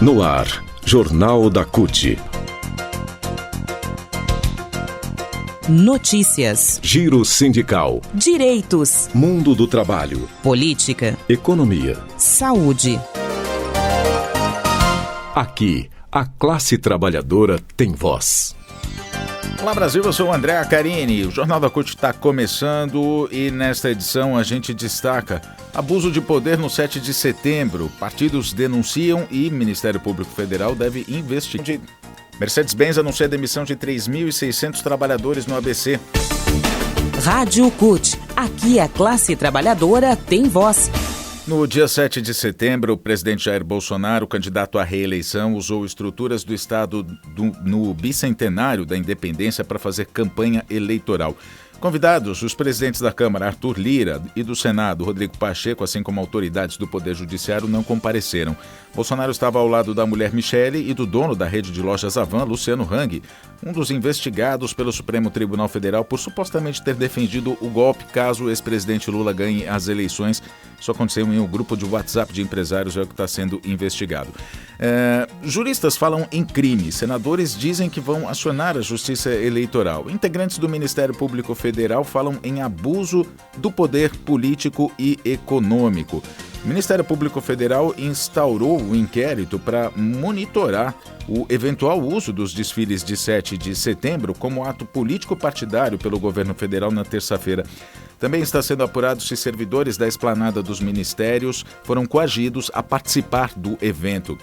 No ar, Jornal da CUT. Notícias, Giro sindical, direitos, mundo do trabalho, política, economia. saúde. Aqui, a classe trabalhadora tem voz. Olá Brasil, eu sou o André Acarini. O Jornal da CUT está começando e nesta edição a gente destaca abuso de poder no 7 de setembro. Partidos denunciam e Ministério Público Federal deve investigar. Mercedes-Benz anuncia a demissão de 3.600 trabalhadores no ABC. Rádio CUT. Aqui a classe trabalhadora tem voz. No dia 7 de setembro, o presidente Jair Bolsonaro, candidato à reeleição, usou estruturas do Estado no bicentenário da independência para fazer campanha eleitoral. Convidados, os presidentes da Câmara, Arthur Lira, e do Senado, Rodrigo Pacheco, assim como autoridades do Poder Judiciário, não compareceram. Bolsonaro estava ao lado da mulher Michele e do dono da rede de lojas Havan, Luciano Hang, um dos investigados pelo Supremo Tribunal Federal por supostamente ter defendido o golpe caso o ex-presidente Lula ganhe as eleições. Isso aconteceu em um grupo de WhatsApp de empresários, é o que está sendo investigado. Juristas falam em crime, senadores dizem que vão acionar a Justiça Eleitoral. Integrantes do Ministério Público Federal falam em abuso do poder político e econômico. O Ministério Público Federal instaurou um inquérito para monitorar o eventual uso dos desfiles de 7 de setembro como ato político partidário pelo governo federal na terça-feira. Também está sendo apurado se servidores da esplanada dos ministérios foram coagidos a participar do evento.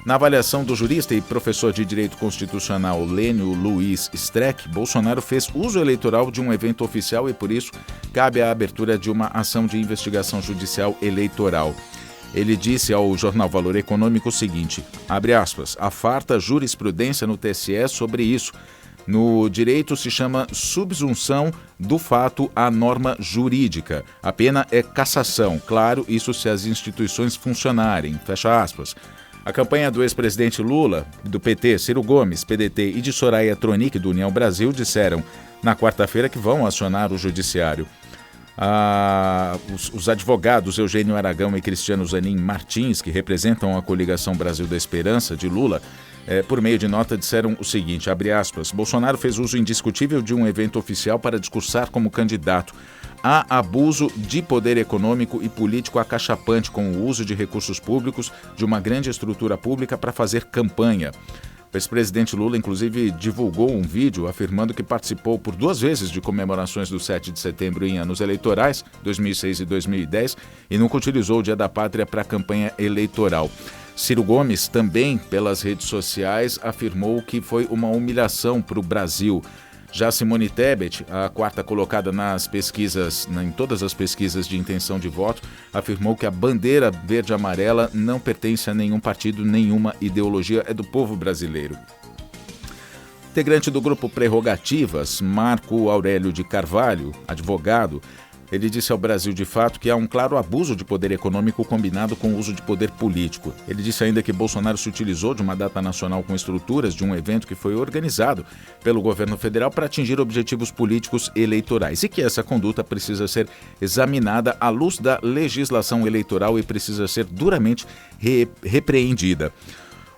Na avaliação do jurista e professor de Direito Constitucional Lênio Luiz Streck, Bolsonaro fez uso eleitoral de um evento oficial e, por isso, cabe a abertura de uma ação de investigação judicial eleitoral. Ele disse ao jornal Valor Econômico o seguinte, abre aspas, a farta jurisprudência no TSE sobre isso. No direito se chama subsunção do fato à norma jurídica. A pena é cassação, claro, isso se as instituições funcionarem, fecha aspas. A campanha do ex-presidente Lula, do PT, Ciro Gomes, PDT e de Soraya Tronic, do União Brasil, disseram na quarta-feira que vão acionar o judiciário. Os advogados Eugênio Aragão e Cristiano Zanin Martins, que representam a coligação Brasil da Esperança de Lula, por meio de nota disseram o seguinte, abre aspas, Bolsonaro fez uso indiscutível de um evento oficial para discursar como candidato. Há abuso de poder econômico e político acachapante com o uso de recursos públicos de uma grande estrutura pública para fazer campanha. O ex-presidente Lula, inclusive, divulgou um vídeo afirmando que participou por 2 vezes de comemorações do 7 de setembro em anos eleitorais, 2006 e 2010, e nunca utilizou o Dia da Pátria para a campanha eleitoral. Ciro Gomes, também pelas redes sociais, afirmou que foi uma humilhação para o Brasil. Já Simone Tebet, a quarta colocada nas pesquisas, em todas as pesquisas de intenção de voto, afirmou que a bandeira verde-amarela não pertence a nenhum partido, nenhuma ideologia, é do povo brasileiro. Integrante do grupo Prerrogativas, Marco Aurélio de Carvalho, advogado, ele disse ao Brasil de Fato que há um claro abuso de poder econômico combinado com o uso de poder político. Ele disse ainda que Bolsonaro se utilizou de uma data nacional com estruturas de um evento que foi organizado pelo governo federal para atingir objetivos políticos eleitorais e que essa conduta precisa ser examinada à luz da legislação eleitoral e precisa ser duramente repreendida.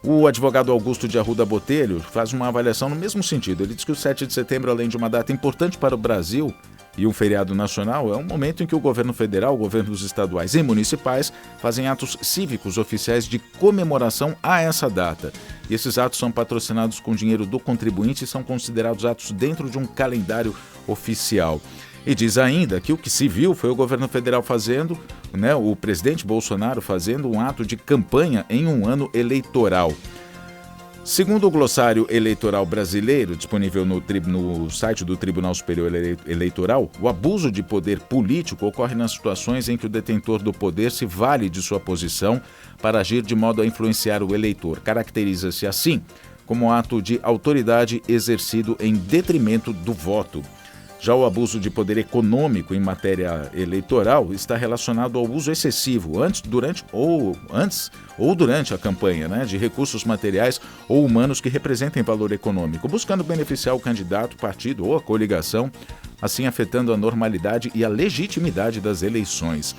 O advogado Augusto de Arruda Botelho faz uma avaliação no mesmo sentido. Ele diz que o 7 de setembro, além de uma data importante para o Brasil e um feriado nacional, é um momento em que o governo federal, governos estaduais e municipais fazem atos cívicos oficiais de comemoração a essa data. E esses atos são patrocinados com dinheiro do contribuinte e são considerados atos dentro de um calendário oficial. E diz ainda que o que se viu foi o governo federal fazendo, o presidente Bolsonaro fazendo um ato de campanha em um ano eleitoral. Segundo o glossário eleitoral brasileiro, disponível no site do Tribunal Superior Eleitoral, o abuso de poder político ocorre nas situações em que o detentor do poder se vale de sua posição para agir de modo a influenciar o eleitor. Caracteriza-se assim como ato de autoridade exercido em detrimento do voto. Já o abuso de poder econômico em matéria eleitoral está relacionado ao uso excessivo antes, durante a campanha, de recursos materiais ou humanos que representem valor econômico, buscando beneficiar o candidato, partido ou a coligação, assim afetando a normalidade e a legitimidade das eleições.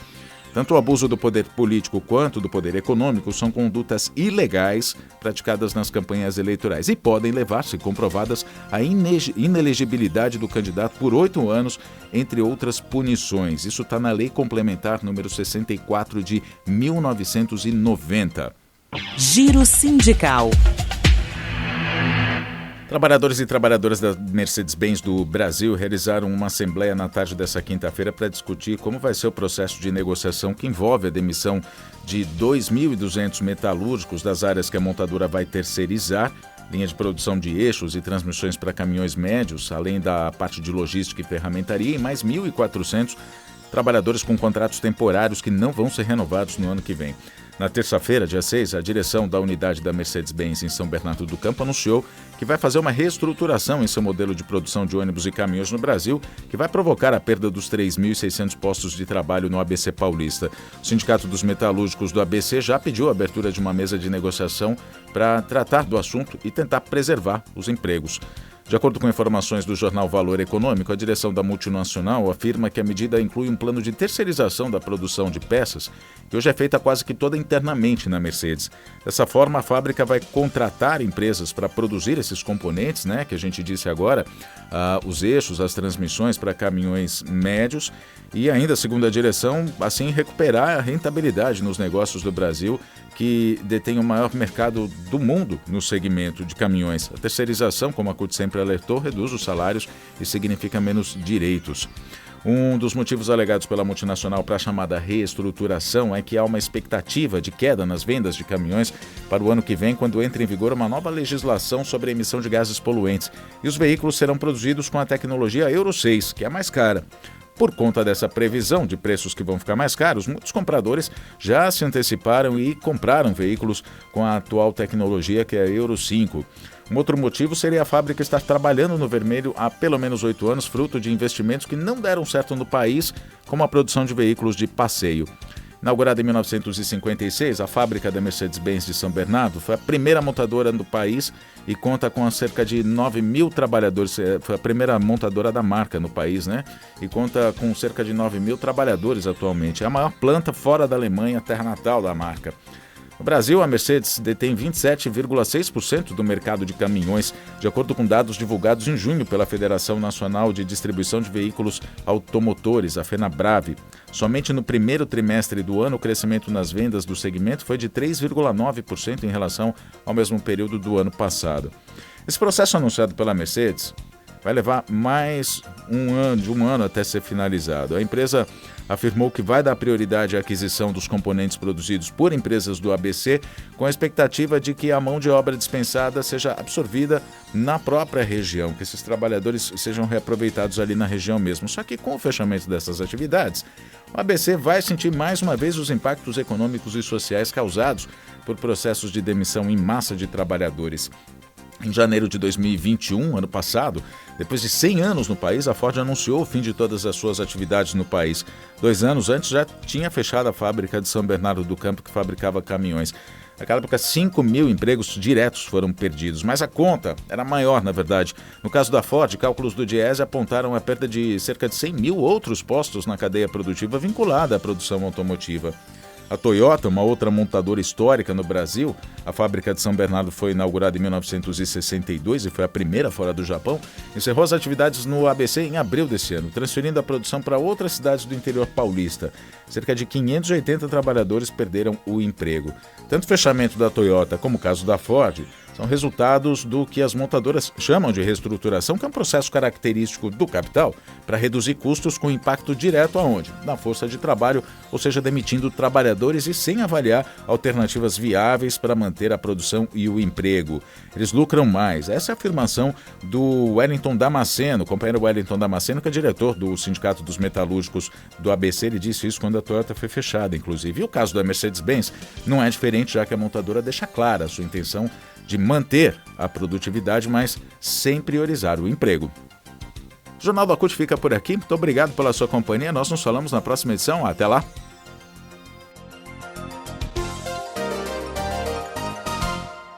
Tanto o abuso do poder político quanto do poder econômico são condutas ilegais praticadas nas campanhas eleitorais e podem levar, se comprovadas, à inelegibilidade do candidato por 8 anos, entre outras punições. Isso está na Lei Complementar número 64 de 1990. Giro sindical. Trabalhadores e trabalhadoras da Mercedes-Benz do Brasil realizaram uma assembleia na tarde dessa quinta-feira para discutir como vai ser o processo de negociação que envolve a demissão de 2.200 metalúrgicos das áreas que a montadora vai terceirizar, linha de produção de eixos e transmissões para caminhões médios, além da parte de logística e ferramentaria, e mais 1.400 trabalhadores com contratos temporários que não vão ser renovados no ano que vem. Na terça-feira, dia 6, a direção da unidade da Mercedes-Benz em São Bernardo do Campo anunciou que vai fazer uma reestruturação em seu modelo de produção de ônibus e caminhões no Brasil, que vai provocar a perda dos 3.600 postos de trabalho no ABC Paulista. O Sindicato dos Metalúrgicos do ABC já pediu a abertura de uma mesa de negociação para tratar do assunto e tentar preservar os empregos. De acordo com informações do jornal Valor Econômico, a direção da multinacional afirma que a medida inclui um plano de terceirização da produção de peças, que hoje é feita quase que toda internamente na Mercedes. Dessa forma, a fábrica vai contratar empresas para produzir esses componentes, que a gente disse agora, os eixos, as transmissões para caminhões médios, e ainda, segundo a direção, assim recuperar a rentabilidade nos negócios do Brasil, que detém o maior mercado do mundo no segmento de caminhões. A terceirização, como a CUT sempre alertou, reduz os salários e significa menos direitos. Um dos motivos alegados pela multinacional para a chamada reestruturação é que há uma expectativa de queda nas vendas de caminhões para o ano que vem, quando entra em vigor uma nova legislação sobre a emissão de gases poluentes. E os veículos serão produzidos com a tecnologia Euro 6, que é mais cara. Por conta dessa previsão de preços que vão ficar mais caros, muitos compradores já se anteciparam e compraram veículos com a atual tecnologia, que é a Euro 5. Um outro motivo seria a fábrica estar trabalhando no vermelho há pelo menos 8 anos, fruto de investimentos que não deram certo no país, como a produção de veículos de passeio. Inaugurada em 1956, a fábrica da Mercedes-Benz de São Bernardo foi a primeira montadora do país e conta com cerca de 9.000 trabalhadores. Foi a primeira montadora da marca no país, E conta com cerca de 9.000 trabalhadores atualmente. É a maior planta fora da Alemanha, terra natal da marca. No Brasil, a Mercedes detém 27,6% do mercado de caminhões, de acordo com dados divulgados em junho pela Federação Nacional de Distribuição de Veículos Automotores, a FenaBrave. Somente no primeiro trimestre do ano, o crescimento nas vendas do segmento foi de 3,9% em relação ao mesmo período do ano passado. Esse processo anunciado pela Mercedes vai levar mais de um ano até ser finalizado. A empresa afirmou que vai dar prioridade à aquisição dos componentes produzidos por empresas do ABC, com a expectativa de que a mão de obra dispensada seja absorvida na própria região, que esses trabalhadores sejam reaproveitados ali na região mesmo. Só que com o fechamento dessas atividades, o ABC vai sentir mais uma vez os impactos econômicos e sociais causados por processos de demissão em massa de trabalhadores. Em janeiro de 2021, ano passado, depois de 100 anos no país, a Ford anunciou o fim de todas as suas atividades no país. 2 anos antes já tinha fechado a fábrica de São Bernardo do Campo, que fabricava caminhões. Naquela época, 5.000 empregos diretos foram perdidos, mas a conta era maior, na verdade. No caso da Ford, cálculos do Diese apontaram a perda de cerca de 100.000 outros postos na cadeia produtiva vinculada à produção automotiva. A Toyota, uma outra montadora histórica no Brasil, a fábrica de São Bernardo foi inaugurada em 1962 e foi a primeira fora do Japão, encerrou as atividades no ABC em abril desse ano, transferindo a produção para outras cidades do interior paulista. Cerca de 580 trabalhadores perderam o emprego. Tanto o fechamento da Toyota como o caso da Ford são resultados do que as montadoras chamam de reestruturação, que é um processo característico do capital para reduzir custos com impacto direto aonde? Na força de trabalho, ou seja, demitindo trabalhadores e sem avaliar alternativas viáveis para manter a produção e o emprego. Eles lucram mais. Essa é a afirmação do Wellington Damasceno, o companheiro Wellington Damasceno, que é diretor do Sindicato dos Metalúrgicos do ABC. Ele disse isso quando a Toyota foi fechada, inclusive. E o caso da Mercedes-Benz não é diferente, já que a montadora deixa clara a sua intenção de manter a produtividade, mas sem priorizar o emprego. O Jornal da CUT fica por aqui. Muito obrigado pela sua companhia. Nós nos falamos na próxima edição. Até lá!